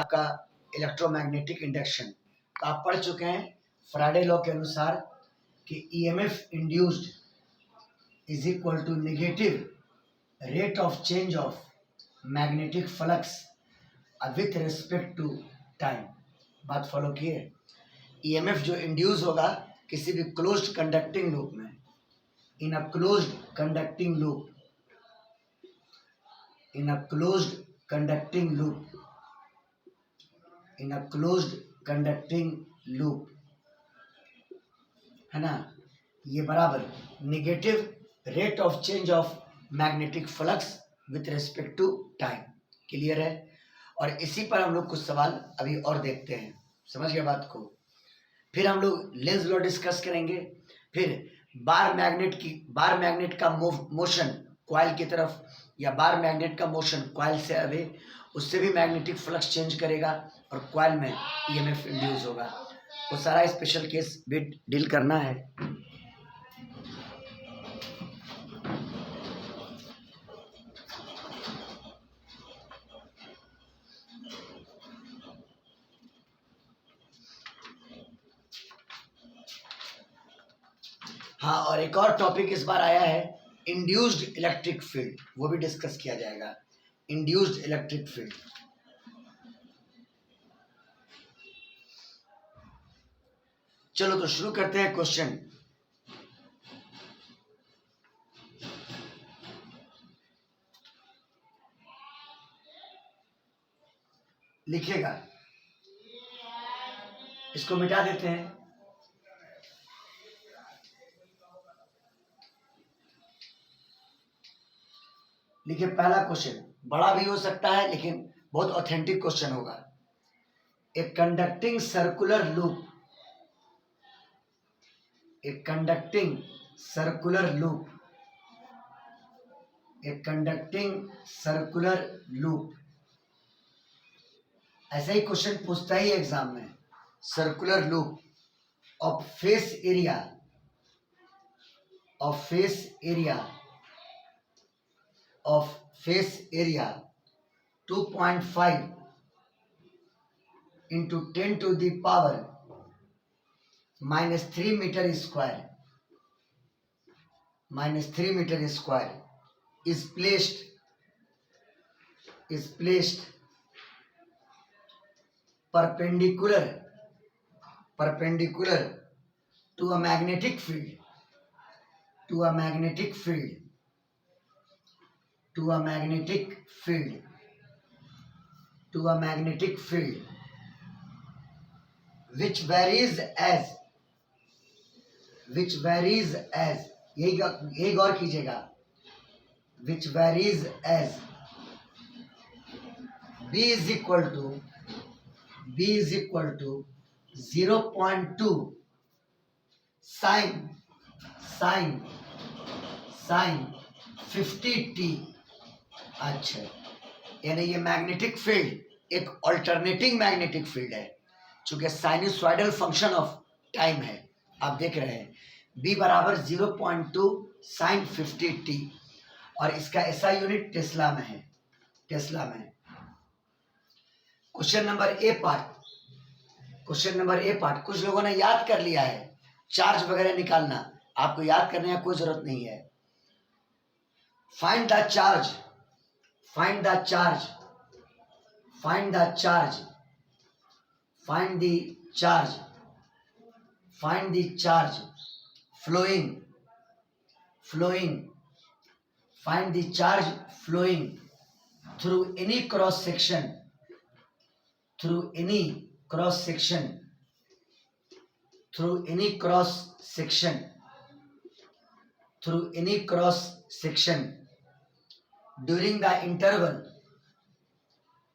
आपका electromagnetic induction. तो आप पढ़ चुके हैं फैराडे लॉ के अनुसार कि EMF induced is equal to negative rate of change of magnetic flux with respect to time. बात फॉलो किए। ईएमएफ जो इंड्यूस होगा किसी भी क्लोज्ड कंडक्टिंग लूप में, in a closed conducting loop, in a closed conducting loop, in a closed conducting loop, है ना, ये बराबर negative rate of change of magnetic flux with respect to time. Clear है। और इसी पर हम लोग कुछ सवाल अभी और देखते हैं। समझ गए बात को। फिर हम लोग लेंज लॉ डिस्कस करेंगे। फिर बार मैग्नेट का मोशन कॉइल की तरफ या बार मैग्नेट का मोशन कॉइल से अवे, उससे भी मैग्नेटिक फ्लक्स चेंज करेगा और कॉइल में ईएमएफ इंड्यूस होगा। वो सारा स्पेशल केस भी डील करना है। हाँ, और एक और टॉपिक इस बार आया है इंड्यूस्ड इलेक्ट्रिक फील्ड, वो भी डिस्कस किया जाएगा। Induced electric field. चलो तो शुरू करते हैं क्वेश्चन। लिखेगा, इसको मिटा देते हैं। लिखिए पहला क्वेश्चन, बड़ा भी हो सकता है लेकिन बहुत ऑथेंटिक क्वेश्चन होगा। A conducting circular loop, a conducting circular loop, a conducting circular loop, ऐसा ही क्वेश्चन पूछता ही एग्जाम में। Circular loop of face area, of face area, of face area 2.5 into 10 to the power minus 3 meter square, minus 3 meter square is placed perpendicular to a magnetic field, to a magnetic field, to a magnetic field, to a magnetic field which varies as, यही गौर कीजिएगा, which varies as b is equal to 0.2 sin 50t। अच्छा, यानी ये magnetic field एक alternating magnetic field है, चूंकि sinusoidal function of time है। आप देख रहे हैं b बराबर 0.2 sin 50t, और इसका ऐसा यूनिट टेस्ला में है, टेस्ला में। क्वेश्चन नंबर ए पार्ट कुछ लोगों ने याद कर लिया है। चार्ज वगैरह निकालना आपको याद करने की कोई जरूरत नहीं है। Find the charge, find the charge, find the charge, find the charge, find the charge flowing, find the charge flowing through any cross section, through any cross section, through any cross section, through any cross section during the interval,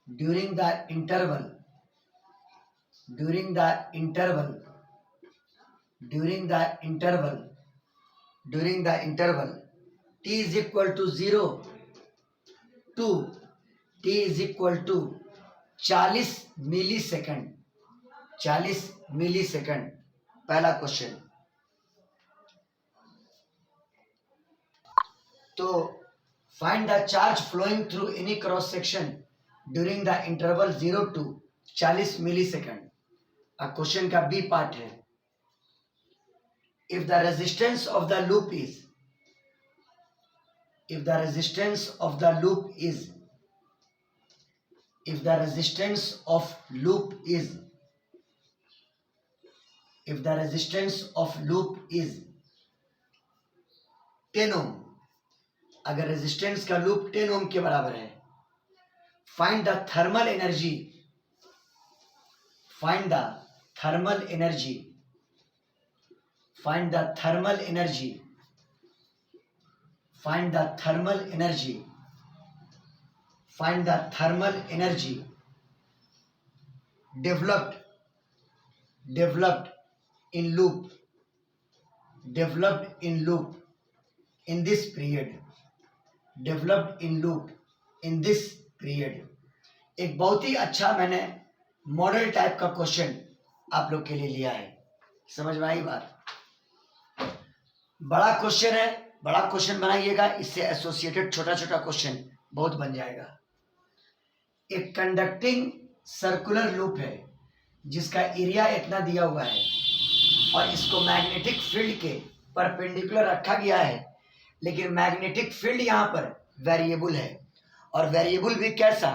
during the interval, during the interval, during the interval, during the interval t is equal to 0 to t is equal to 40 millisecond, 40 millisecond. पहला question. तो find the charge flowing through any cross section during the interval 0 to 40 millisecond. अब question का B part है, if the resistance of the loop is, if the resistance of the loop is, if the resistance of loop is, if the resistance of loop is 10 ohm, अगर resistance का loop 10 ओम के बराबर है, find the thermal energy, find the thermal energy, find the thermal energy, find the thermal energy, find the thermal energy developed in loop, developed in loop in this period, developed in loop in this period। एक बहुत ही अच्छा मैंने model type का question आप लोग के लिए लिया है, समझ में आई बात? बड़ा क्वेश्चन है, बड़ा क्वेश्चन बनाइएगा, इससे एसोसिएटेड छोटा छोटा क्वेश्चन बहुत बन जाएगा। एक कंडक्टिंग सर्कुलर लूप है जिसका एरिया इतना दिया हुआ है और इसको मैग्नेटिक फील्ड के परपेंडिकुलर रखा गया है, लेकिन मैग्नेटिक फील्ड यहाँ पर वेरिएबल है, और वेरिएबल भी कैसा?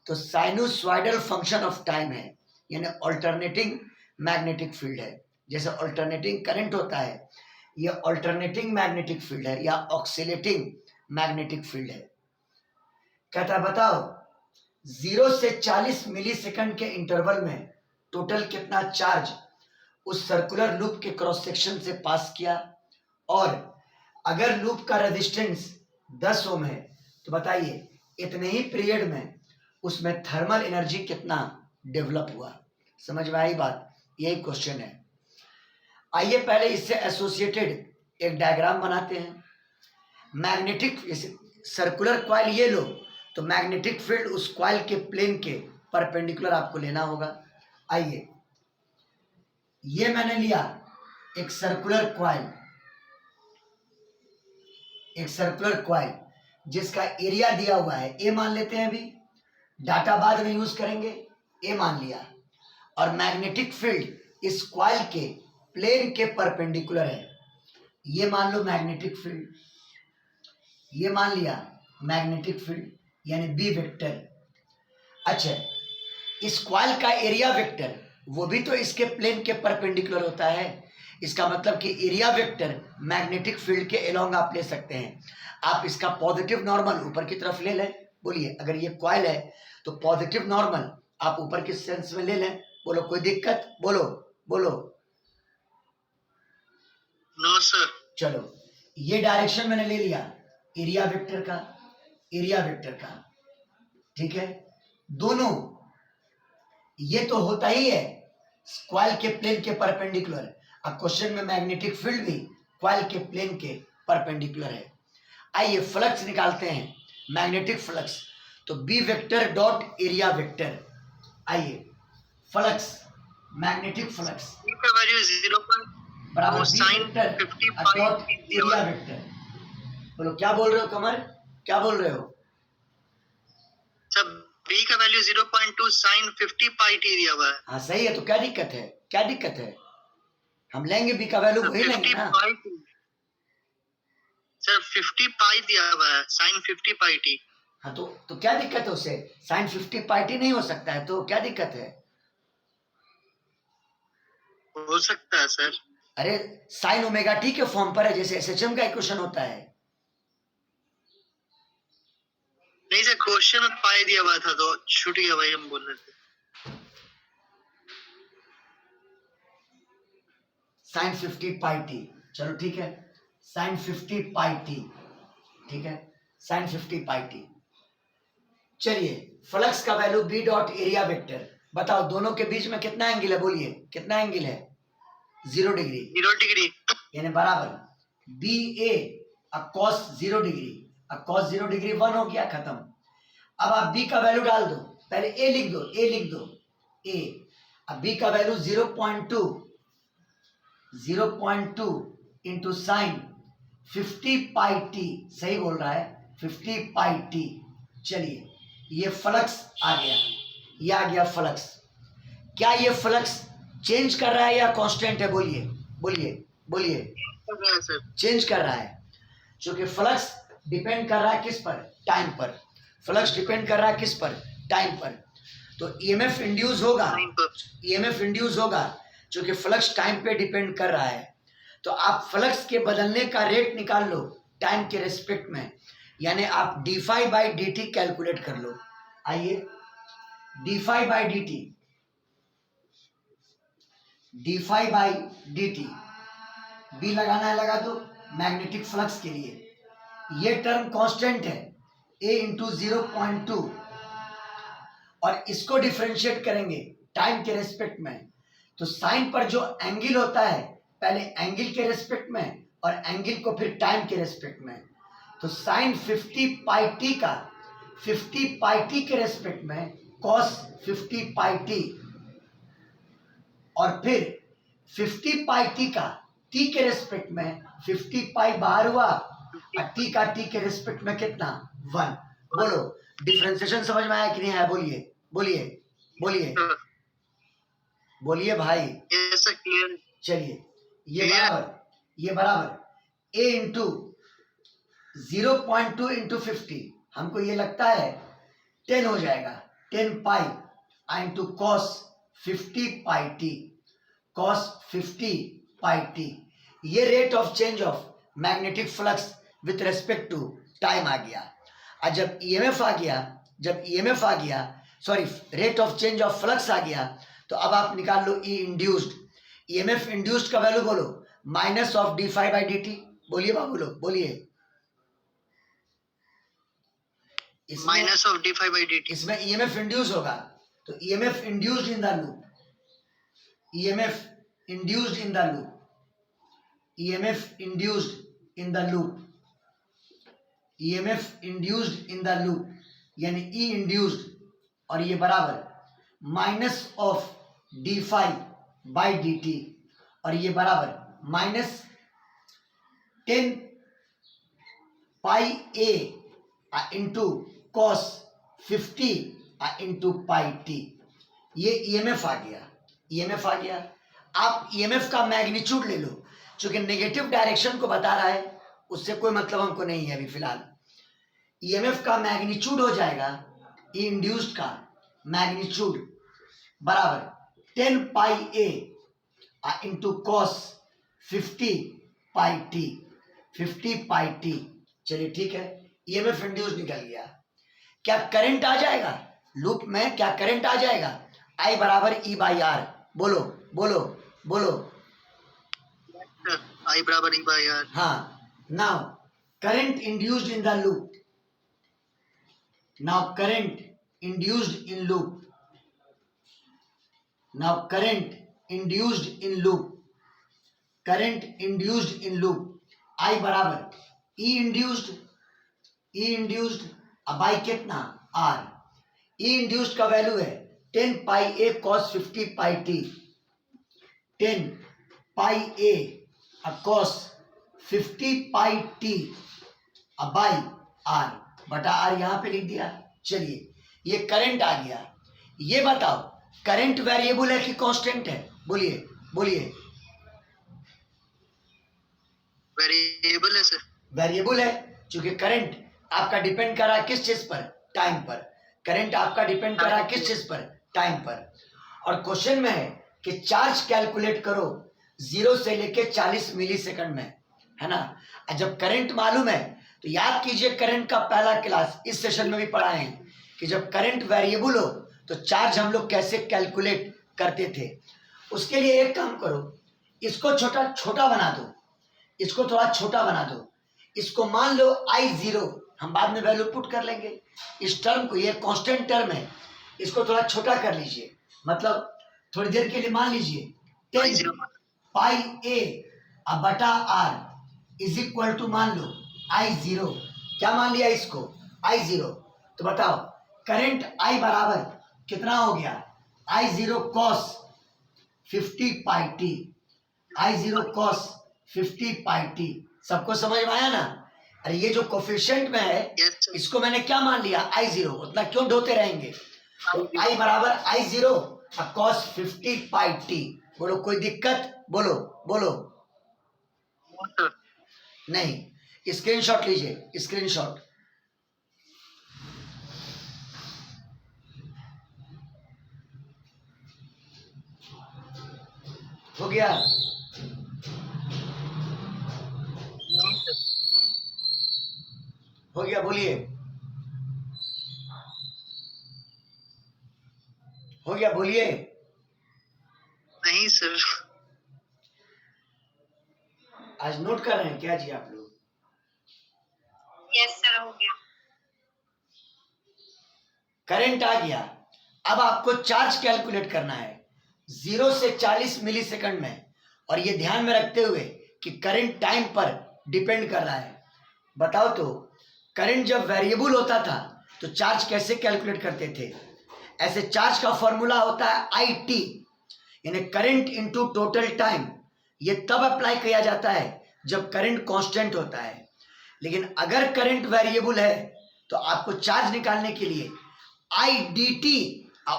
तो साइनोसॉइडल फंक्शन ऑफ टाइम है, यानी ऑल्टरनेटिंग मैग्नेटिक फील्ड है। जैसे ऑल्टरनेटिंग करंट होता है, ये ऑल्टरनेटिंग मैग्नेटिक फील्ड है या ऑक्सिलेटिंग मैग्नेटिक फील्ड है। कहता है बताओ 0 से 40 मिली सेकंड के इंटरवल में टोटल कितना चार्ज उस सर्कुलर लूप के क्रॉस सेक्शन से पास किया, और अगर लूप का रेजिस्टेंस 10 ओम है तो बताइए इतने ही पीरियड में उसमें थर्मल एनर्जी कितना डेवलप हुआ। समझ में आई बात? यही क्वेश्चन है। आइए पहले इससे एसोसिएटेड एक डायग्राम बनाते हैं। मैग्नेटिक सर्कुलर कॉइल ये लो, तो मैग्नेटिक फील्ड उस कॉइल के प्लेन के परपेंडिकुलर आपको लेना होगा। आइए, ये मैंने लिया एक सर्कुलर कॉइल, एक सर्कुलर कॉइल जिसका एरिया दिया हुआ है, ए मान लेते हैं, अभी डाटा बाद में यूज करेंगे, ए मान लिया, और मैग्नेटिक फील्ड इस कॉइल के प्लेन के परपेंडिकुलर है, ये मान लो मैग्नेटिक फील्ड, ये मान लिया मैग्नेटिक फील्ड यानी बी वेक्टर। अच्छा, इस कॉइल का एरिया वेक्टर वो भी तो इसके प्लेन के परपेंडिकुलर होता है, इसका मतलब कि एरिया वेक्टर मैग्नेटिक फील्ड के अलोंग आप ले सकते हैं। आप इसका पॉजिटिव नॉर्मल ऊपर की तरफ ले लें। बोलिए, अगर ये कॉइल है तो पॉजिटिव नॉर्मल आप ऊपर के सेंस में ले लें। बोलो, कोई दिक्कत? बोलो बोलो। No sir. चलो, ये डायरेक्शन मैंने ले लिया एरिया वेक्टर का, एरिया वेक्टर का, ठीक है। दोनों ये तो होता ही है कॉइल के प्लेन के परपेंडिकुलर। अब क्वेश्चन में मैग्नेटिक फील्ड भी कॉइल के प्लेन के परपेंडिकुलर है। आइए फ्लक्स निकालते हैं, मैग्नेटिक फ्लक्स। तो B vector dot area vector. आइए, फ्लक्स, मैग्नेटिक फ्लक्स बराबर B vector dot area vector. बोलो, क्या बोल रहे हो कमर, क्या बोल रहे हो? सब बी का वैल्यू 0.2 sin 50 पाई टी दिया हुआ है। हाँ सही है, तो क्या दिक्कत है? क्या दिक्कत है? हम लेंगे बी का वैल्यू वही लेंगे ना सर। 50 पाई दिया हुआ है, sin 50 पाई टी। हाँ तो क्या दिक्कत है उससे? साइन 50 पाई टी नहीं हो सकता है तो क्या दिक्कत है? हो सकता है सर। अरे साइन ओमेगा टी के फॉर्म पर है, जैसे एसएचएम का इक्वेशन होता है। नहीं सर, क्वेश्चन में पाई दिया हुआ था तो छूट गया, भाई हम बोल रहे थे साइन 50 पाई टी। चलो ठीक है, साइन 50 पाई टी, ठीक है, साइन 50 पाई टी। चलिए, फ्लक्स का value B dot area vector. बताओ दोनों के बीच में कितना एंगल है? बोलिए, कितना एंगल है? 0 डिग्री। 0 डिग्री यानी बराबर बी ए कॉस 0 डिग्री। अब कॉस 0 डिग्री 1 हो गया, खत्म। अब आप बी का वैल्यू डाल दो, पहले ए लिख दो, ए लिख दो, ए। अब बी का value 0.2 into sine 50 pi T, सही बोल रहा है, 50 पाई टी। चलिए, ये फ्लक्स आ गया, ये आ गया फ्लक्स। क्या ये फ्लक्स चेंज कर रहा है या कांस्टेंट है? बोलिए बोलिए बोलिए। सर चेंज कर रहा है, क्योंकि फ्लक्स डिपेंड कर रहा है किस पर? टाइम पर। फ्लक्स डिपेंड कर रहा है किस पर? टाइम पर। तो ईएमएफ इंड्यूस होगा, टाइम पर। ईएमएफ इंड्यूस होगा क्योंकि फ्लक्स टाइम पे डिपेंड कर रहा है। तो आप फ्लक्स के बदलने का रेट निकाल लो टाइम के रेस्पेक्ट में, यानी आप d phi by D t calculate कर लो। आइए, d phi by D t, d phi by D t, B लगाना है लगा दो मैग्नेटिक फ्लक्स के लिए। ये टर्म कांस्टेंट है a इंटू 0.2, और इसको डिफ्रेंशिएट करेंगे टाइम के रेस्पेक्ट में। तो साइन पर जो एंगल होता है पहले एंगल के रेस्पेक्ट में और एंगल को फिर टाइम के रेस्पेक्ट में। तो साइन 50 पाई टी का 50 पाई टी के रेस्पेक्ट में कॉस 50 पाई टी, और फिर 50 पाई टी का टी के रेस्पेक्ट में 50 पाई बाहर हुआ और टी का टी के रेस्पेक्ट में कितना? 1। बोलो डिफरेंशिएशन समझ में आया कि नहीं आया? बोलिए बोलिए बोलिए बोलिए भाई। Yes sir, clear. चलिए, ये Clear। बराबर a इंटू 0.2 इंटू 50, हमको ये लगता है 10 हो जाएगा। 10 pi into cos 50 pi T, cos 50 pi T. ये rate of change of magnetic flux with respect to time आ गया। और जब ईएमएफ आ गया, जब ईएमएफ आ गया, sorry rate of change of flux आ गया, तो अब आप निकाल लो ई इंड्यूस्ड। ईएमएफ इंड्यूस्ड का वैल्यू बोलो minus of D phi by D T. बोलिए बाबू लोग बोलिए। Minus of D phi by D T. इसमें ईएमएफ इंड्यूस होगा, तो EMF induced in the loop, EMF induced in the loop, EMF induced in the loop, EMF induced in the loop, यानी E induced, और ये बराबर minus of D phi by D T, और ये बराबर minus 10 pi A into cos 50 into pi T. ये EMF आ गया, ईएमएफ आ गया। आप ईएमएफ का मैग्नीट्यूड ले लो, क्योंकि नेगेटिव डायरेक्शन को बता रहा है, उससे कोई मतलब हमको नहीं है अभी फिलहाल। ईएमएफ का मैग्नीट्यूड हो जाएगा, ई इंड्यूस्ड का मैग्नीट्यूड बराबर 10 pi A into cos 50 pi T, 50 pi t. चलिए ठीक है, ईएमएफ इंड्यूस निकल गया। क्या करंट आ जाएगा लूप में? क्या करंट आ जाएगा? आई बराबर ई बाई आर। बोलो बोलो बोलो। आई बराबर ई बाई आर। हाँ, now current induced in the loop, now current induced in loop, now current induced in loop, current induced in loop, I बराबर E induced, E induced by कितना? R. E induced का value है 10 pi A cos 50 pi T, 10 pi A cos 50 pi T by R बटा R, यहां पे लिख दिया। चलिए, ये करंट आ गया। ये बताओ करंट वेरिएबल है कि कांस्टेंट है? बोलिए बोलिए। वेरिएबल है सर। वेरिएबल है, क्योंकि करंट आपका डिपेंड कर रहा है किस चीज पर? टाइम पर। करंट आपका डिपेंड कर रहा है किस चीज पर? टाइम पर। और क्वेश्चन में है कि चार्ज कैलकुलेट करो 0 से लेके 40 मिली सेकंड में, है ना। और जब करंट मालूम है तो याद कीजिए, करंट का पहला क्लास इस सेशन में भी पढ़ाए हैं कि जब करंट वेरिएबल हो तो चार्ज हम लोग कैसे कैलकुलेट करते थे। उसके लिए एक काम करो, इसको छोटा छोटा बना दो, इसको थोड़ा छोटा बना दो। इसको मान लो I0, हम बाद में वैल्यू पुट कर लेंगे। इस टर्म को, ये कांस्टेंट टर्म है, इसको थोड़ा छोटा कर लीजिए, मतलब थोड़ी देर के लिए मान लीजिए 10 पाई ए बटा आर इज इक्वल टू मान लो I0। क्या मान लिया इसको? I0। तो बताओ करंट I बराबर कितना हो गया? I0 cos 50 pi T, I0 cos 50 pi T. सबको समझ में आया ना? अरे ये जो कोफिशिएंट में है, इसको मैंने क्या मान लिया? I0। उतना क्यों ढोते रहेंगे? तो I बराबर I0 cos 50 pi t। बोलो कोई दिक्कत? बोलो बोलो। No sir. नहीं, स्क्रीनशॉट लीजिए, स्क्रीनशॉट। हो गया? नहीं सर। हो गया, बोलिए। हो गया, बोलिए। नहीं सर। आज नोट कर रहे हैं क्या जी आप लोग? यस सर, हो गया। करंट आ गया, अब आपको चार्ज कैलकुलेट करना है 0 से 40 मिली सेकंड में, और ये ध्यान में रखते हुए कि करंट टाइम पर डिपेंड कर रहा है। बताओ तो, करंट जब वेरिएबल होता था तो चार्ज कैसे कैलकुलेट करते थे? ऐसे चार्ज का फॉर्मूला होता है आई टी, यानी करंट इनटू टोटल टाइम। ये तब अप्लाई किया जाता है जब करंट कांस्टेंट होता है, लेकिन अगर करंट वेरिएबल है तो आपको चार्ज निकालने के लिए आई डी टी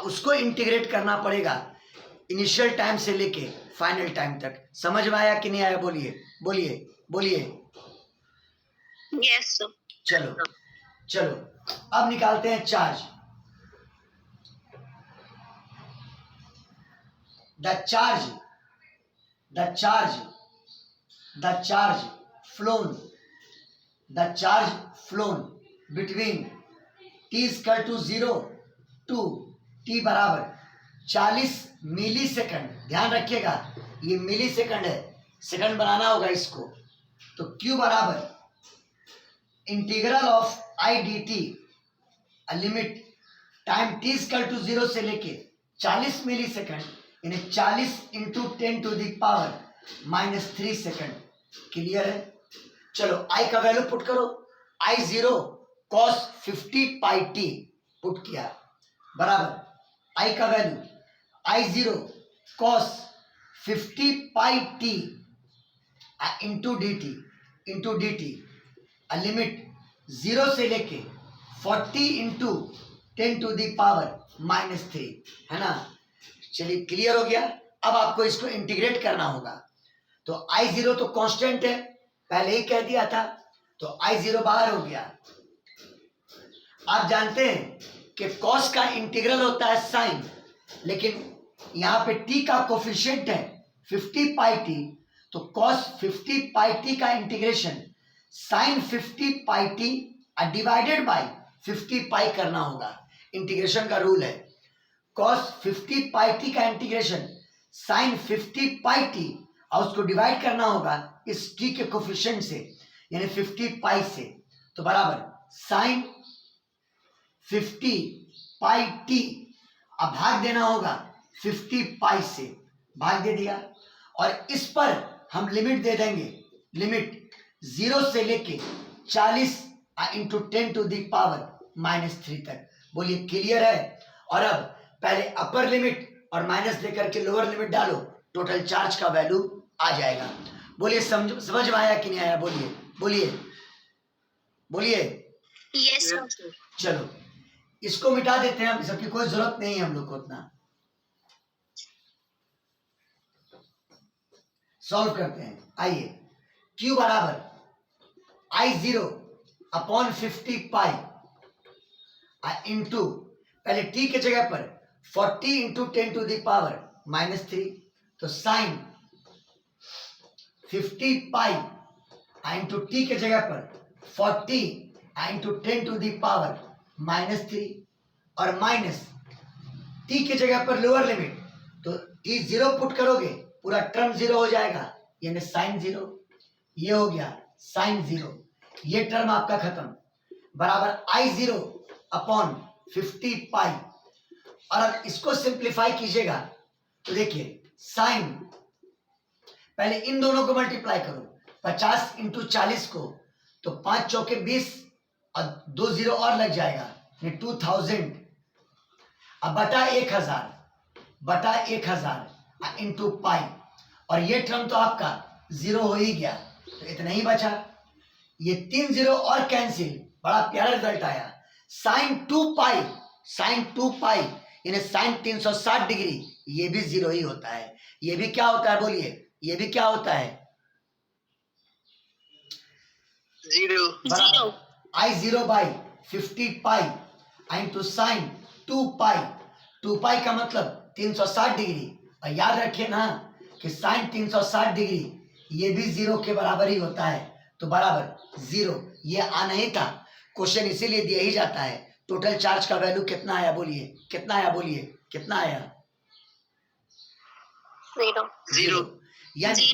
उसको इंटीग्रेट करना पड़ेगा इनिशियल टाइम से लेके फाइनल टाइम तक। समझ में आया कि नहीं आया? बोलिए बोलिए बोलिए। Yes sir. चलो चलो, अब निकालते हैं charge. The charge flown between t equal to 0 to t बराबर 40 मिली सेकंड। ध्यान रखिएगा, ये मिली सेकंड है, सेकंड बनाना होगा इसको। तो q बराबर integral of I d T, limit time t equal to 0 से लेके 40 मिली सेकंड, यानी 40 into 10 to the power -3 second. Clear है? चलो i का वैल्यू पुट करो। I0 cos 50 pi t put किया, बराबर i का value I0 cos 50 pi t into D T, limit 0 से लेके 40 इंटू 10 टू दी पावर -3, है ना? चलिए, क्लियर हो गया। अब आपको इसको इंटीग्रेट करना होगा। तो I0 तो कांस्टेंट है, पहले ही कह दिया था, तो I0 बाहर हो गया। आप जानते हैं कि cos का इंटीग्रल होता है साइन, लेकिन यहां पे t का कोफिशिएंट है 50 पाई t, तो cos 50 पाई t का integration sine 50 pi t divided by 50 pi करना होगा। इंटीग्रेशन का रूल है, cos 50 पाई t का इंटीग्रेशन साइन 50 पाई t, और उसको डिवाइड करना होगा इस t के कोफिशिएंट से, यानी 50 पाई से। तो बराबर साइन 50 पाई t, अब भाग देना होगा 50 पाई से, भाग दे दिया। और इस पर हम लिमिट दे देंगे, लिमिट 0 से लेके 40 इंटू 10 टू दी पावर -3 तक। बोलिए क्लियर है? और अब पहले अपर लिमिट और माइनस देकर के लोअर लिमिट डालो, टोटल चार्ज का वैल्यू आ जाएगा। बोलिए समझ में आया कि नहीं आया? बोलिए बोलिए बोलिए। Yes sir. चलो, इसको मिटा देते हैं, हम इसकी कोई जरूरत नहीं है हम लोग को उतना। सॉल्व करते हैं, आइए। Q बराबर I0 अपॉन 50 पाई इंटू, पहले t के जगह पर 40 इंटू 10 टू दी पावर -3, तो साइन 50 पाई इंटू t के जगह पर 40 इंटू 10 टू दी पावर -3, और माइनस t के जगह पर लोअर लिमिट, तो t 0 पुट करोगे पूरा टर्म 0 हो जाएगा, यानी साइन 0। ये हो गया साइन 0, ये टर्म आपका खत्म, बराबर I0 अपॉन 50 पाई। और अब इसको सिंप्लीफाई कीजिएगा तो देखिए साइन, पहले इन दोनों को मल्टीप्लाई करो, 50 इंटू 40 को, तो 5 चौके 20 और 2 0 और लग जाएगा, 2000, अब बटा 1000 इंटू पाई, और ये टर्म तो आपका 0 हो ही गया, तो इतना ही बचा। ये 3 0 और कैंसिल, बड़ा प्यारा रिजल्ट आया। साइन 2 पाई इन्हें साइन 360 डिग्री, ये भी 0 ही होता है। ये भी क्या होता है बोलिए, ये भी क्या होता है, 0 आई 0 बाई 50 पाई इंटू साइन 2 पाई। 2 पाई का मतलब 360 डिग्री, और याद रखिए ना कि साइन 360 डिग्री ये भी 0 के बराबर ही होता है, तो बराबर 0। ये आना ही था, क्वेश्चन इसीलिए दिया ही जाता है। टोटल चार्ज का वैल्यू कितना आया बोलिए, कितना आया बोलिए, कितना आया, 0 यानी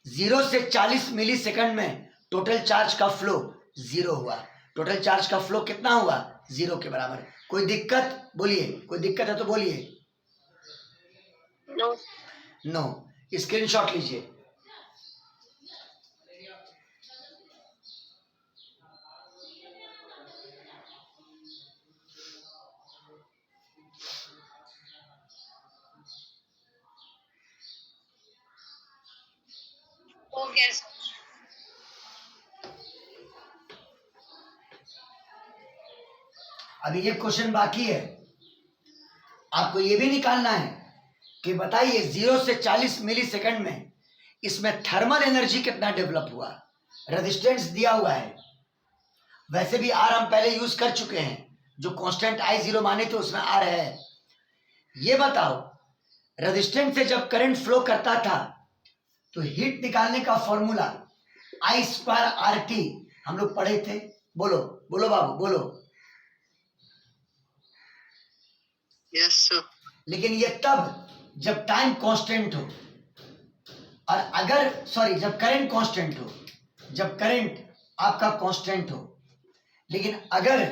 0 से 40 मिली सेकंड में टोटल चार्ज का फ्लो 0 हुआ। टोटल चार्ज का फ्लो कितना हुआ, 0 के बराबर। कोई दिक्कत बोलिए, कोई दिक्कत है तो बोलिए। नो, स्क्रीनशॉट लीजिए। अभी ये क्वेश्चन बाकी है, आपको ये भी निकालना है कि बताइए 0 से 40 मिली सेकंड में इसमें थर्मल एनर्जी कितना डेवलप हुआ। रेजिस्टेंस दिया हुआ है, वैसे भी आर हम पहले यूज कर चुके हैं, जो कांस्टेंट आई 0 माने थे उसमें आर है। ये बताओ रेजिस्टेंस से जब करंट फ्लो करता था तो हीट निकालने का formula I square R T हम लोग पढ़े थे। बोलो बोलो बाबू बोलो। Yes sir. लेकिन ये तब जब टाइम कांस्टेंट हो, और अगर जब करंट कांस्टेंट हो, जब करंट आपका कांस्टेंट हो। लेकिन अगर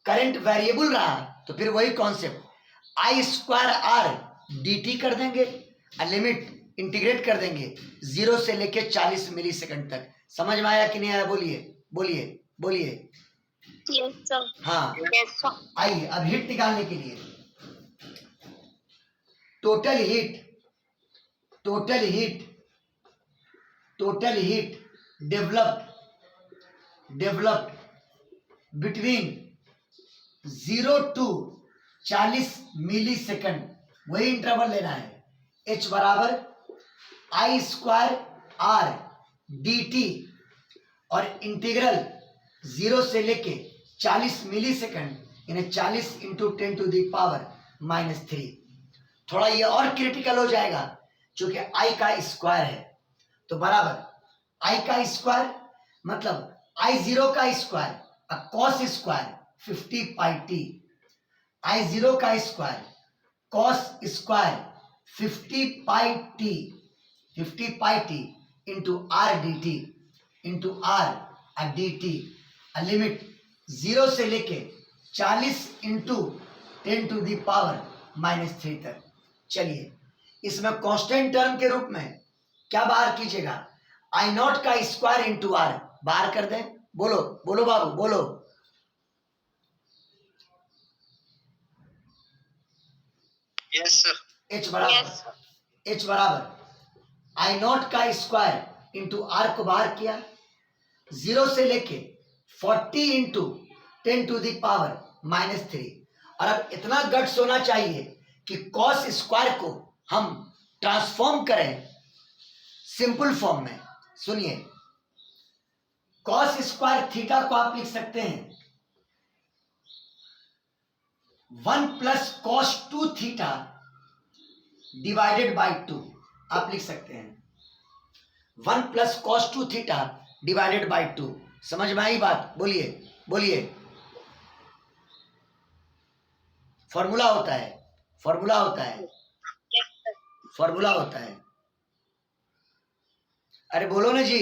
करंट वेरिएबल रहा तो फिर वही concept I square R D T कर देंगे, लिमिट इंटीग्रेट कर देंगे 0 से लेके 40 मिली सेकंड तक। समझ में आया कि नहीं आया बोलिए बोलिए बोलिए। Yes sir. हाँ यस सर। आइए अब हीट निकालने के लिए total heat developed between 0 to 40 millisecond, वही इंटरवल लेना है। H बराबर I square R D T, और इंटीग्रल 0 से लेके 40 मिली सेकंड, यानी 40 इंटू 10 टू द पावर -3। थोड़ा ये और क्रिटिकल हो जाएगा क्योंकि आई का स्क्वायर है, तो बराबर आई का स्क्वायर मतलब आई 0 का square cos square 50 pi T, I 0 का square cos square 50 pi T into R D T into R D T, limit 0 से लेके 40 इंटू 10 टू द पावर -3 तक। चलिए इसमें कांस्टेंट टर्म के रूप में क्या बाहर कीजिएगा, आई नॉट का स्क्वायर इंटू आर बाहर कर दें। बोलो बोलो बाबू बोलो। Yes sir. H बराबर आई नॉट का स्क्वायर इंटू आर को बाहर किया, 0 से लेके 40 इंटू 10 टू द पावर -3। और अब इतना गट्स होना चाहिए कि कॉस स्क्वायर को हम ट्रांसफॉर्म करें सिंपल फॉर्म में। सुनिए, कॉस स्क्वायर थीटा को आप लिख सकते हैं 1 plus cos 2 theta divided by 2। आप लिख सकते हैं 1 plus cos 2 theta divided by 2। समझ में आई बात? बोलिए बोलिए। फॉर्मूला होता है, फॉर्मूला होता है, फॉर्मूला होता है। अरे बोलो ना जी,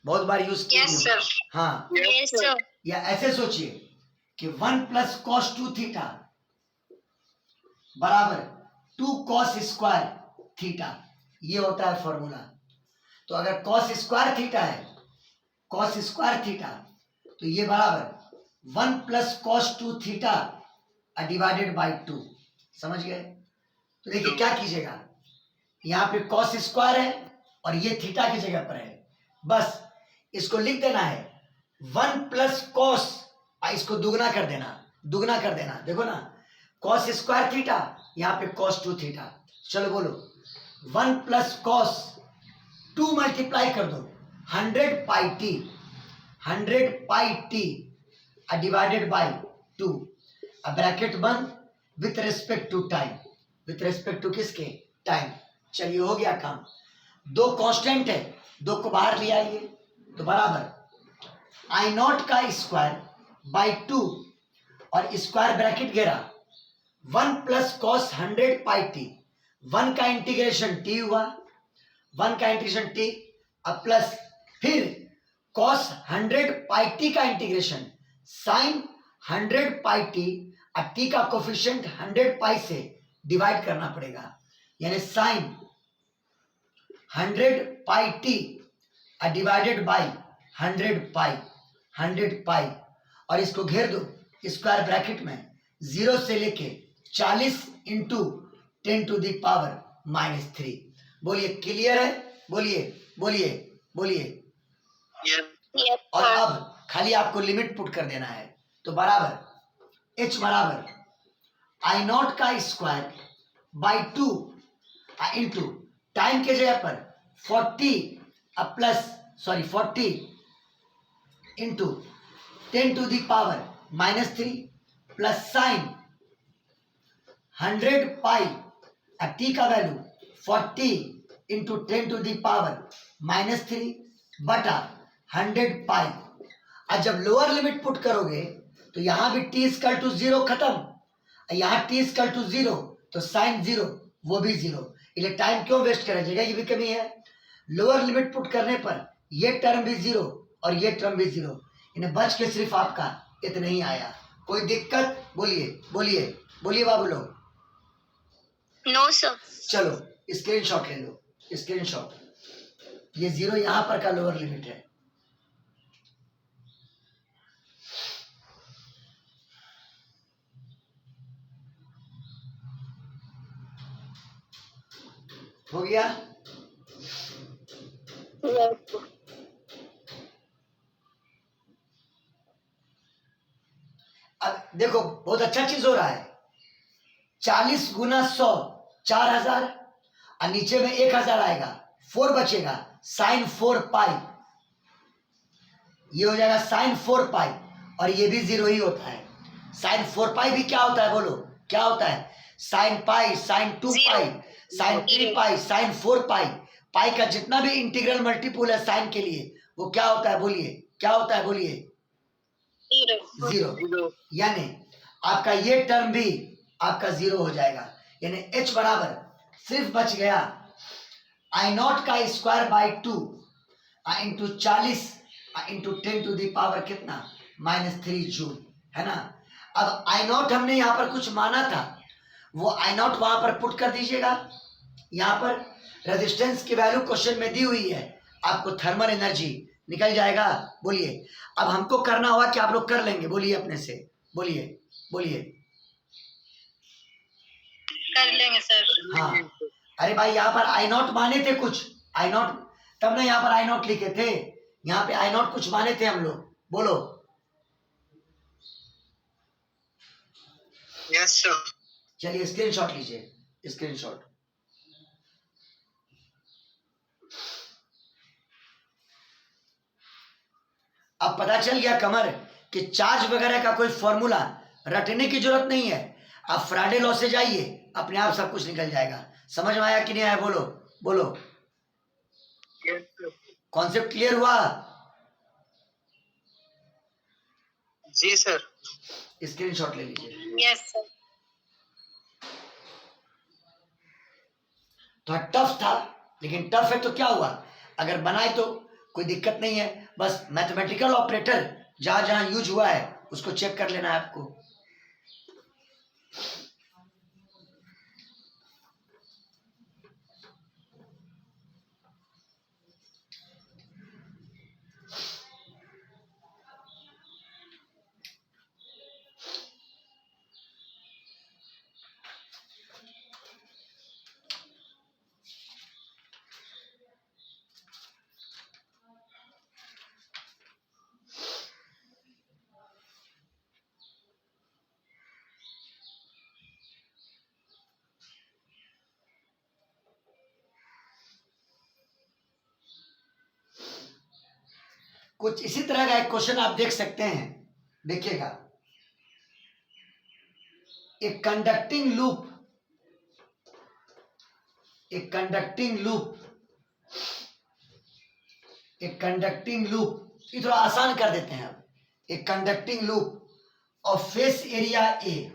बहुत बार यूज किया। Yes sir. हाँ यस सर। या ऐसे सोचिए कि 1 प्लस कॉस 2 थीटा बराबर 2 कॉस स्क्वायर थीटा, ये होता है फॉर्मूला। तो अगर कॉस स्क्वायर थीटा है, कॉस स्क्वायर थीटा, तो ये बराबर 1 plus cos 2 theta divided by 2। समझ गए? तो देखिए क्या कीजिएगा, यहाँ पे कॉस स्क्वायर है और ये थीटा की जगह पर है, बस इसको लिख देना है 1 प्लस कॉस, इसको दुगना कर देना, दुगना कर देना। देखो ना, कॉस स्क्वायर थीटा, यहाँ पे कॉस 2 थीटा। चलो बोलो 1 प्लस कॉस 2 मल्टीप्लाई कर दो 100 pi T, 100 pi T divided by 2, अब ब्रैकेट बंद with respect to time, with respect to किसके, टाइम। चलिए हो गया काम। दो कांस्टेंट है, दो को बाहर ले आइए तो बराबर आई नॉट का स्क्वायर बाई 2 और स्क्वायर ब्रैकेट घेरा 1 प्लस कॉस 100 पाई टी, 1 का इंटीग्रेशन टी हुआ, 1 का इंटीग्रेशन टी, अब प्लस फिर कॉस 100 पाई टी का इंटीग्रेशन साइन 100 पाई टी, अब टी का कोफिशिएंट 100 पाई से डिवाइड करना पड़ेगा, यानी sine 100 pi T divided by 100 pi, 100 pi, और इसको घेर दो स्क्वायर ब्रैकेट में 0 से लेके 40 इंटू 10 टू दी पावर -3। बोलिए क्लियर है, बोलिए बोलिए बोलिए। yes, और अब खाली आपको लिमिट पुट कर देना है, तो बराबर h बराबर आई नॉट का स्क्वायर बाई 2 इंटू टाइम के जगह पर 40 plus 40 into 10 to the power -3 plus sine 100 pi, T का value 40 into 10 to the power -3 बटा 100 पाई। और जब लोअर लिमिट पुट करोगे तो यहां भी टी इक्वल टू 0 खत्म, यहाँ टी इक्वल टू 0 तो साइन 0 वो भी 0, इसलिए टाइम क्यों वेस्ट करा जाएगा, ये भी कमी है। लोअर लिमिट पुट करने पर ये टर्म भी 0 और ये टर्म भी 0, इन्हें बच के सिर्फ आपका इतना ही आया। कोई दिक्कत, बोलिए बोलिए बोलिए बाबू लोग। No sir. चलो स्क्रीनशॉट ले लो, स्क्रीनशॉट, ये 0 यहां पर का लोअर लिमिट है। हो गया। Yes. अब देखो बहुत अच्छा चीज हो रहा है, 40 गुना 100 4000, और नीचे में 1000 आएगा, 4 बचेगा, साइन 4 पाई, ये हो जाएगा साइन 4 पाई, और ये भी 0 ही होता है। साइन 4 पाई भी क्या होता है, बोलो क्या होता है, साइन पाई, साइन 2 पाई, साइन 3 पाई, साइन 4 पाई, पाई का जितना भी इंटीग्रल मल्टीपल है साइन के लिए वो क्या होता है, बोलिए क्या होता है, बोलिए 0। यानी आपका ये टर्म भी आपका 0 हो जाएगा, यानी h बराबर सिर्फ बच गया आई नॉट का square by 2 into 40 into 10 to the power कितना -3 जूल, है ना। अब आई नॉट हमने यहाँ पर कुछ माना था, वो आई नॉट वहां पर पुट कर दीजिएगा। यहाँ पर रेजिस्टेंस की वैल्यू क्वेश्चन में दी हुई है, आपको थर्मल एनर्जी निकल जाएगा। बोलिए अब हमको करना होगा कि आप लोग कर लेंगे, बोलिए अपने से, बोलिए बोलिए। कर लेंगे सर। हाँ अरे भाई यहाँ पर आई नॉट माने थे कुछ, आई नॉट, तब ना यहाँ पर आई नॉट लिखे थे, यहाँ पे आई नॉट कुछ माने थे हम लोग, बोलो। yes sir, चलिए स्क्रीनशॉट लीजिए, स्क्रीनशॉट। अब पता चल गया कमर कि चार्ज वगैरह का कोई फॉर्मूला रटने की जरूरत नहीं है, आप फ्राडे लॉ से जाइए, अपने आप सब कुछ निकल जाएगा। समझ में आया कि नहीं आया, बोलो बोलो। yes sir, कॉन्सेप्ट क्लियर हुआ? जी सर, स्क्रीनशॉट ले लीजिए। Yes sir. थोड़ा टफ था, लेकिन टफ है तो क्या हुआ, अगर बनाए तो कोई दिक्कत नहीं है। बस मैथमेटिकल ऑपरेटर जहां जहां यूज हुआ है उसको चेक कर लेना है आपको। कुछ इसी तरह का एक क्वेश्चन आप देख सकते हैं, देखिएगा। एक कंडक्टिंग लूप, एक कंडक्टिंग लूप, एक कंडक्टिंग लूप, ये थोड़ा आसान कर देते हैं अब। एक conducting loop of face area A,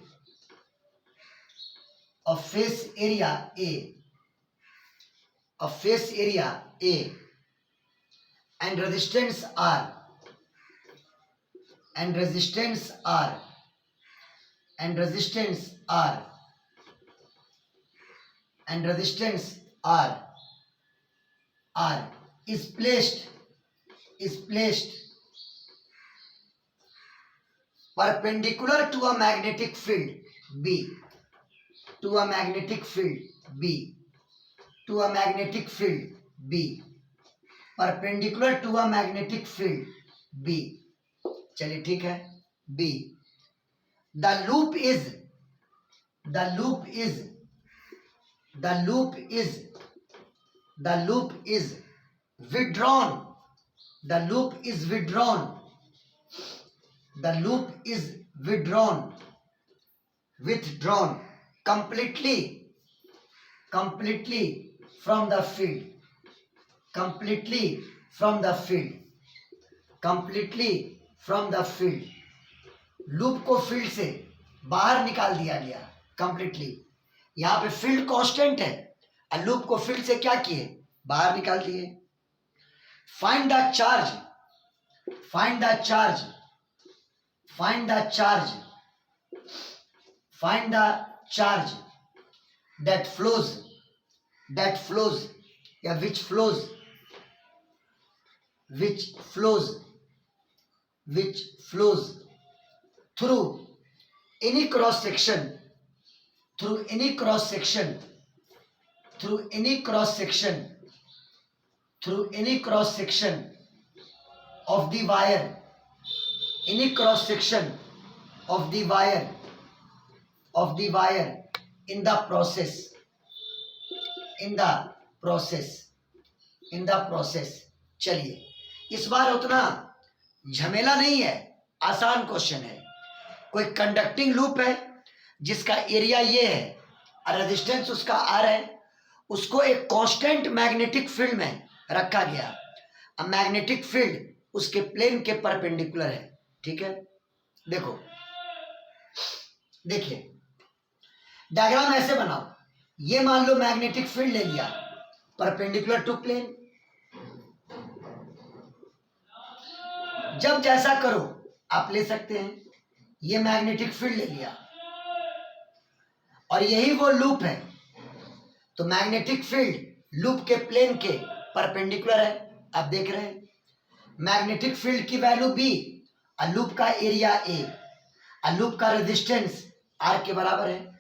of face area A, of face area A and resistance R, and resistance R, and resistance R, and resistance R, R is placed perpendicular to a magnetic field B, to a magnetic field B, to a magnetic field B, perpendicular to a magnetic field B. चलिए ठीक है, B. The loop is withdrawn, the loop is withdrawn completely from the field, completely from the field, loop को field से बाहर निकाल दिया गया completely. यहां पे फील्ड कांस्टेंट है और लूप को फील्ड से क्या किए, बाहर निकाल दिए। Find the charge that flows या which flows through any cross section of the wire, in the process। चलिए, इस बार उतना झमेला नहीं है, आसान क्वेश्चन है। कोई कंडक्टिंग लूप है जिसका एरिया ये है और रेजिस्टेंस उसका आर है, उसको एक कांस्टेंट मैग्नेटिक फील्ड में रखा गया। अब मैग्नेटिक फील्ड उसके प्लेन के परपेंडिकुलर है, ठीक है। देखिए डायग्राम ऐसे बनाओ, ये मान लो मैग्नेटिक फील्ड ले लिया परपेंडिकुलर टू प्लेन। जब जैसा करो आप ले सकते हैं। ये मैग्नेटिक फील्ड ले लिया और यही वो लूप है, तो मैग्नेटिक फील्ड लूप के प्लेन के परपेंडिकुलर है। आप देख रहे हैं मैग्नेटिक फील्ड की वैल्यू बी और लूप का एरिया ए और लूप का रेजिस्टेंस आर के बराबर है।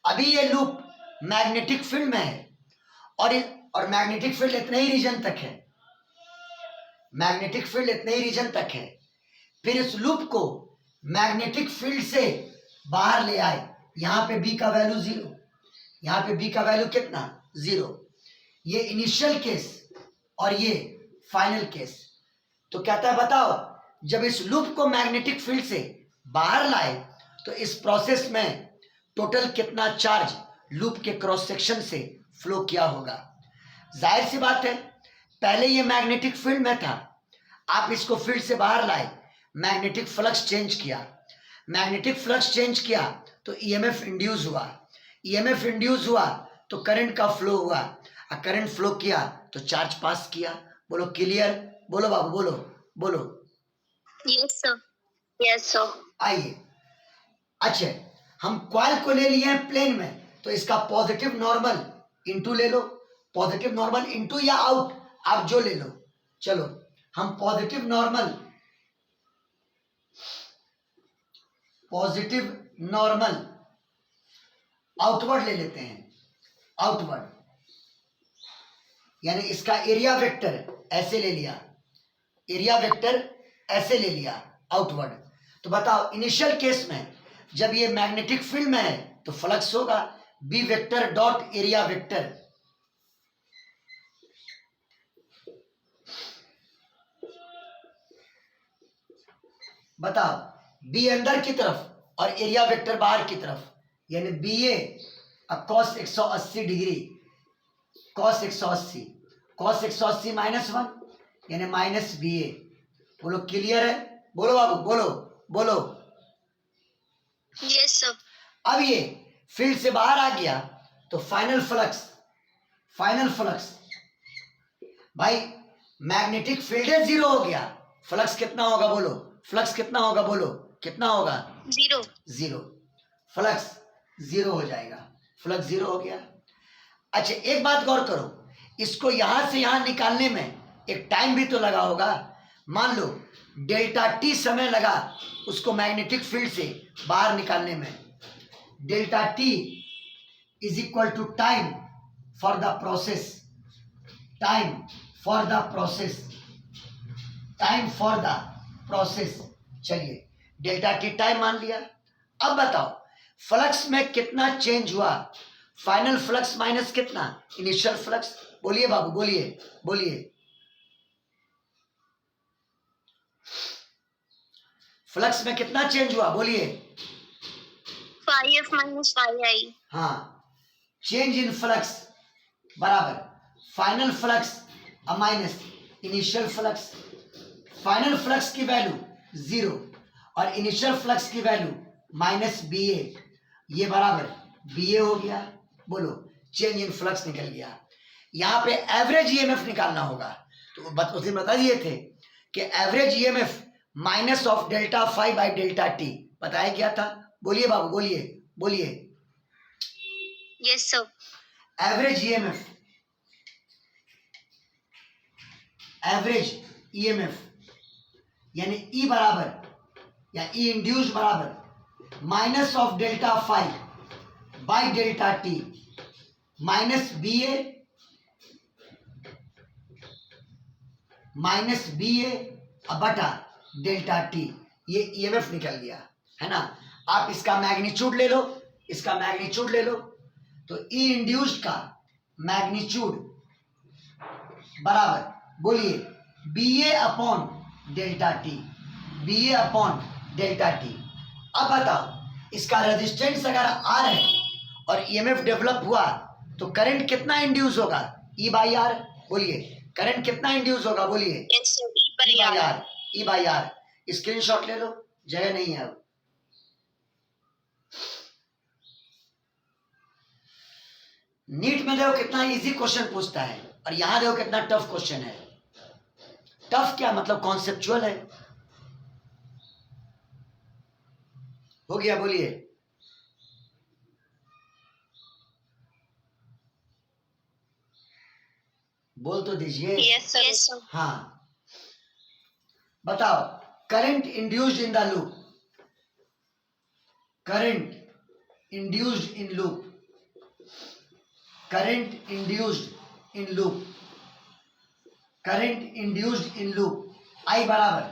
अभी ये लूप मैग्नेटिक फील्ड में है और मैग्नेटिक फील्ड इतने ही रीजन तक है, मैग्नेटिक फील्ड इतने ही रीजन तक है। फिर इस लूप को मैग्नेटिक फील्ड से बाहर ले आए। यहां पे बी का वैल्यू 0, यहां पे बी का वैल्यू कितना 0। ये इनिशियल केस और ये फाइनल केस। तो कहता है बताओ जब इस लूप को मैग्नेटिक फील्ड से बाहर लाए तो इस प्रोसेस में टोटल कितना चार्ज लूप के क्रॉस सेक्शन से फ्लो किया होगा। जाहिर सी बात है, पहले ये मैग्नेटिक फील्ड में था, आप इसको फील्ड से बाहर लाए, मैग्नेटिक फ्लक्स चेंज किया, मैग्नेटिक फ्लक्स चेंज किया तो ईएमएफ इंड्यूस हुआ, ईएमएफ इंड्यूस हुआ तो करंट का फ्लो हुआ, और करंट फ्लो किया तो चार्ज पास किया। बोलो क्लियर, बोलो बाबू, बोलो। Yes sir. आइए, अच्छा हम कॉइल को ले लिए हैं प्लेन में, तो इसका पॉजिटिव नॉर्मल इनटू ले लो, पॉजिटिव नॉर्मल इनटू या आउट आप जो ले लो। चलो हम पॉजिटिव नॉर्मल आउटवर्ड ले लेते हैं, आउटवर्ड यानी इसका एरिया वेक्टर ऐसे ले लिया, एरिया वेक्टर ऐसे ले लिया आउटवर्ड। तो बताओ इनिशियल केस में जब ये मैग्नेटिक फील्ड में है तो फ्लक्स होगा B vector dot area vector. बताओ, बी अंदर की तरफ और एरिया वेक्टर बाहर की तरफ, यानी बी ए cos 180 डिग्री, cos 180, cos 180 -1 यानी माइनस बी ए। बोलो क्लियर है? बोलो बाबू, बोलो बोलो। Yes, sir. अब ये फील्ड से बाहर आ गया तो फाइनल फ्लक्स भाई, मैग्नेटिक फील्ड है, जीरो हो गया। फ्लक्स कितना होगा बोलो, फ्लक्स कितना होगा बोलो, कितना होगा? 0. जीरो। फ्लक्स जीरो हो जाएगा, फ्लक्स जीरो हो गया। अच्छा एक बात गौर करो, इसको यहां से यहां निकालने में एक टाइम भी तो लगा होगा। मान लो डेल्टा टी समय लगा उसको मैग्नेटिक फील्ड से बाहर निकालने में। Delta t is equal to time for the process, time for the process, चलिए डेल्टा टी टाइम मान लिया। अब बताओ फ्लक्स में कितना चेंज हुआ? फाइनल फ्लक्स माइनस कितना? Initial flux. बोलिए बाबू, बोलिए। फ्लक्स में कितना चेंज हुआ बोलिए? 5F minus 5I. हाँ, चेंज इन फ्लक्स बराबर final flux minus initial flux. Final flux की वैल्यू जीरो और इनिशियल फ्लक्स की वैल्यू माइनस बी ए, ये बराबर बी ए हो गया। बोलो चेंज इन फ्लक्स निकल गया। यहाँ पे एवरेज ईएमएफ निकालना होगा, तो उस दिन बता दिए थे कि average EMF minus of delta phi by delta T बताया गया था। बोलिए बाबू, बोलिए। Yes, sir. एवरेज ईएमएफ यानी ई बराबर या ई इंड्यूस बराबर minus of delta phi by delta T minus B A बटा डेल्टा टी, ये ईएमएफ निकल गया है ना। आप इसका मैग्नीट्यूड ले लो, तो ई इंड्यूस्ड का मैग्नीट्यूड बराबर बोलिए B A upon delta T. अब बताओ इसका रेजिस्टेंस अगर आर है और ईएमएफ डेवलप हुआ तो करंट कितना इंड्यूस होगा? ई बाई आर। बोलिए करंट कितना इंड्यूस होगा? बोलिए Yes, sir. E by R. Screenshot ले लो, जगह नहीं है अब। नीट में देखो कितना इजी क्वेश्चन पूछता है और यहां देखो कितना टफ क्वेश्चन है। टफ क्या मतलब? कॉन्सेप्चुअल है। हो गया? बोलिए। बोल तो दीजिए। Yes, sir. हाँ बताओ, current induced in the loop, current induced in loop I बराबर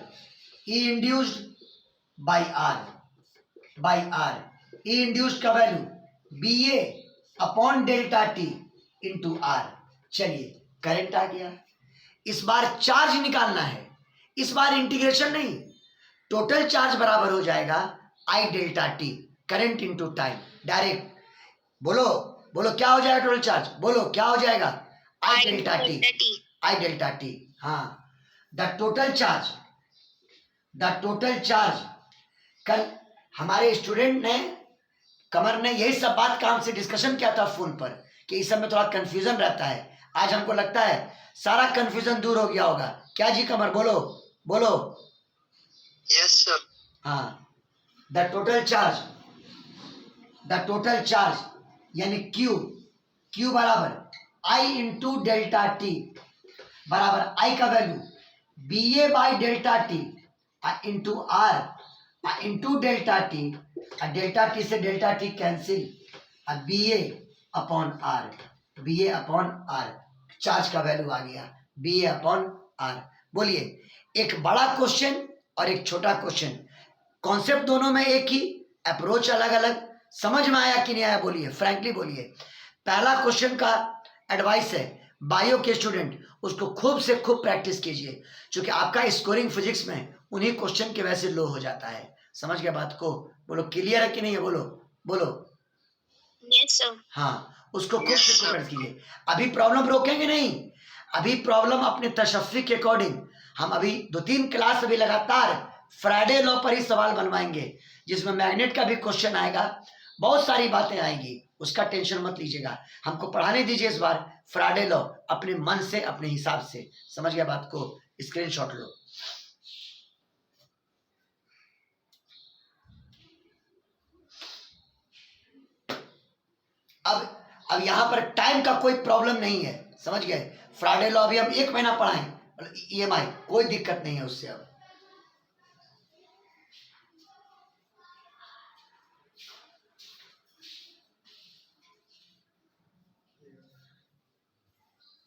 E induced by R. E induced का value B A upon delta T into R. चलिए करंट आ गया। इस बार चार्ज निकालना है, इस बार इंटीग्रेशन नहीं, टोटल चार्ज बराबर हो जाएगा I delta T, current into time, direct. बोलो क्या हो जाएगा टोटल चार्ज? बोलो क्या हो जाएगा? I delta T. हाँ, द टोटल चार्ज। कल हमारे स्टूडेंट ने, कमर ने यही सब बात काम से डिस्कशन किया था फोन पर कि इस सब में थोड़ा कंफ्यूजन रहता है। आज हमको लगता है सारा कंफ्यूजन दूर हो गया होगा। क्या जी कमर? बोलो। Yes, sir. हाँ, द टोटल चार्ज यानी Q बराबर आई इंटू डेल्टा टी बराबर आई का value B A by delta T into R into delta T से delta T cancel, B A upon R. Charge का वैल्यू आ गया बी ए अपॉन आर। बोलिए एक बड़ा क्वेश्चन और एक छोटा क्वेश्चन, कॉन्सेप्ट दोनों में एक ही, अप्रोच अलग अलग। समझ में आया कि नहीं आया? बोलिए फ्रैंकली बोलिए। पहला क्वेश्चन का एडवाइस है, बायो के स्टूडेंट उसको खूब से खूब प्रैक्टिस कीजिए, क्योंकि आपका स्कोरिंग फिजिक्स में उन्हीं क्वेश्चन के वजह से लो हो जाता है। समझ गया बात को? बोलो क्लियर है कि नहीं है? बोलो बोलो। Yes, sir. हाँ, उसको खूब Yes, से खूब sir. प्रैक्टिस कीजिए। अभी प्रॉब्लम रोकेंगे नहीं, अभी प्रॉब्लम अपने तशफ़्फ़ी के अकॉर्डिंग हम अभी 2-3 क्लास अभी लगातार फ्राइडे लॉ पर ही सवाल बनवाएंगे, जिसमें मैग्नेट का भी क्वेश्चन आएगा, बहुत सारी बातें आएंगी, उसका टेंशन मत लीजिएगा। हमको पढ़ाने दीजिए इस बार फ्राइडे लॉ अपने मन से, अपने हिसाब से। समझ गया बात को? स्क्रीनशॉट लो। अब यहाँ पर टाइम का कोई प्रॉब्लम नहीं है, समझ गए? फ्राइडे लॉ अभी हम 1 महीना पढ़ाएं, EMI कोई दिक्कत नहीं है उससे। अब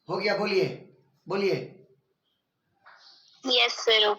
हो गया? बोलिए बोलिए। Yes, sir.